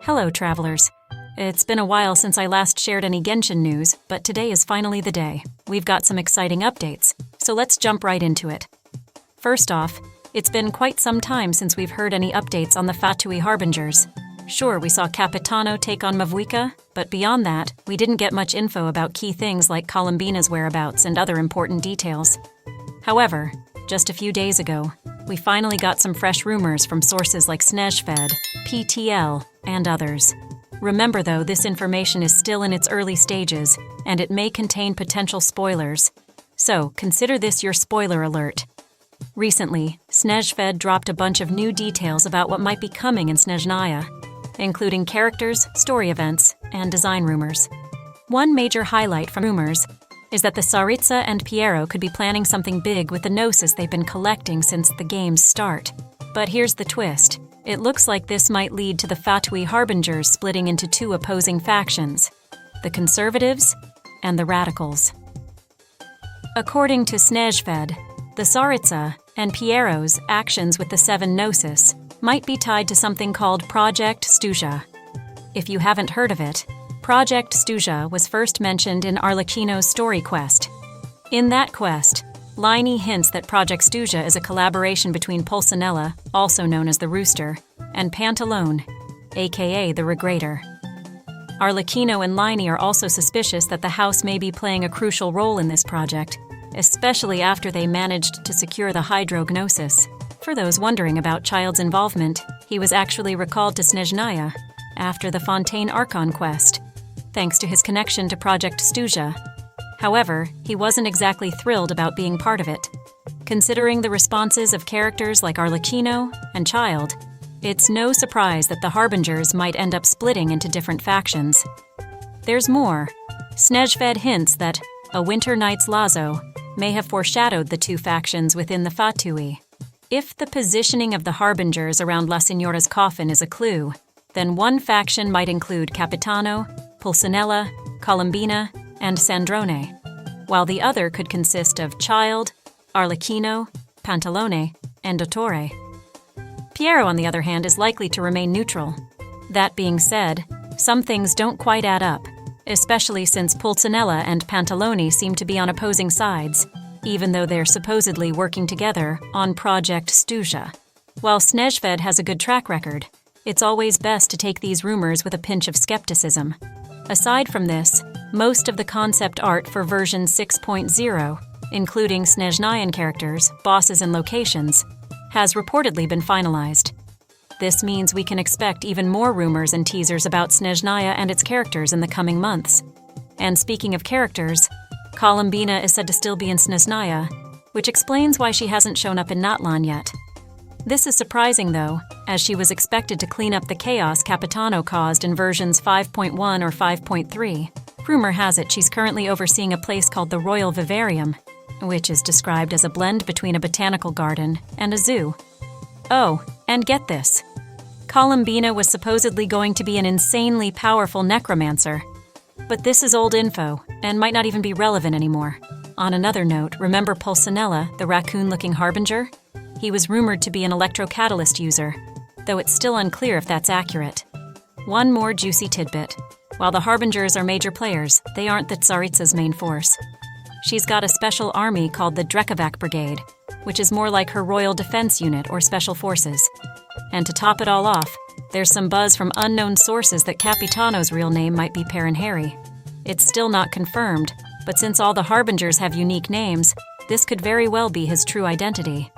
Hello, travelers. It's been a while since I last shared any Genshin news, but today is finally the day. We've got some exciting updates, so let's jump right into it. First off, it's been quite some time since we've heard any updates on the Fatui Harbingers. Sure, we saw Capitano take on Mavuika, but beyond that, we didn't get much info about key things like Columbina's whereabouts and other important details. However, just a few days ago, we finally got some fresh rumors from sources like Snezhfed, PTL, and others. Remember though, this information is still in its early stages, and it may contain potential spoilers. So, consider this your spoiler alert. Recently, Snezhfed dropped a bunch of new details about what might be coming in Snezhnaya, including characters, story events, and design rumors. One major highlight from rumors is that the Tsaritsa and Pierro could be planning something big with the Gnosis they've been collecting since the game's start. But here's the twist. It looks like this might lead to the Fatui Harbingers splitting into two opposing factions, the conservatives and the radicals. According to Snezhfed, the Tsaritsa and Pierro's actions with the Seven Gnosis might be tied to something called Project Snezhnaya. If you haven't heard of it, Project Snezhnaya was first mentioned in Arlecchino's story quest. In that quest, Liney hints that Project Snezhnaya is a collaboration between Pulcinella, also known as the Rooster, and Pantalone, aka the Regrator. Arlecchino and Liney are also suspicious that the house may be playing a crucial role in this project, especially after they managed to secure the Hydro-Gnosis. For those wondering about Child's involvement, he was actually recalled to Snezhnaya after the Fontaine Archon quest, thanks to his connection to Project Snezhnaya. However, he wasn't exactly thrilled about being part of it. Considering the responses of characters like Arlecchino and Child, it's no surprise that the Harbingers might end up splitting into different factions. There's more. Snezhfed hints that a Winter Night's Lazo may have foreshadowed the two factions within the Fatui. If the positioning of the Harbingers around La Signora's coffin is a clue, then one faction might include Capitano, Pulcinella, Columbina, and Sandrone, while the other could consist of Child, Arlecchino, Pantalone, and Dottore. Pierro, on the other hand, is likely to remain neutral. That being said, some things don't quite add up, especially since Pulcinella and Pantalone seem to be on opposing sides, even though they're supposedly working together on Project Snezhnaya. While Snezhfed has a good track record, it's always best to take these rumors with a pinch of skepticism. Aside from this, most of the concept art for version 6.0, including Snezhnayan characters, bosses, and locations, has reportedly been finalized. This means we can expect even more rumors and teasers about Snezhnaya and its characters in the coming months. And speaking of characters, Columbina is said to still be in Snezhnaya, which explains why she hasn't shown up in Natlan yet. This is surprising though, as she was expected to clean up the chaos Capitano caused in versions 5.1 or 5.3. Rumor has it she's currently overseeing a place called the Royal Vivarium, which is described as a blend between a botanical garden and a zoo. Oh, and get this. Columbina was supposedly going to be an insanely powerful necromancer. But this is old info, and might not even be relevant anymore. On another note, remember Pulcinella, the raccoon-looking Harbinger? He was rumored to be an electrocatalyst user, though it's still unclear if that's accurate. One more juicy tidbit. While the Harbingers are major players, they aren't the Tsaritsa's main force. She's got a special army called the Drekavac Brigade, which is more like her Royal Defense Unit or Special Forces. And to top it all off, there's some buzz from unknown sources that Capitano's real name might be Perrin Harry. It's still not confirmed, but since all the Harbingers have unique names, this could very well be his true identity.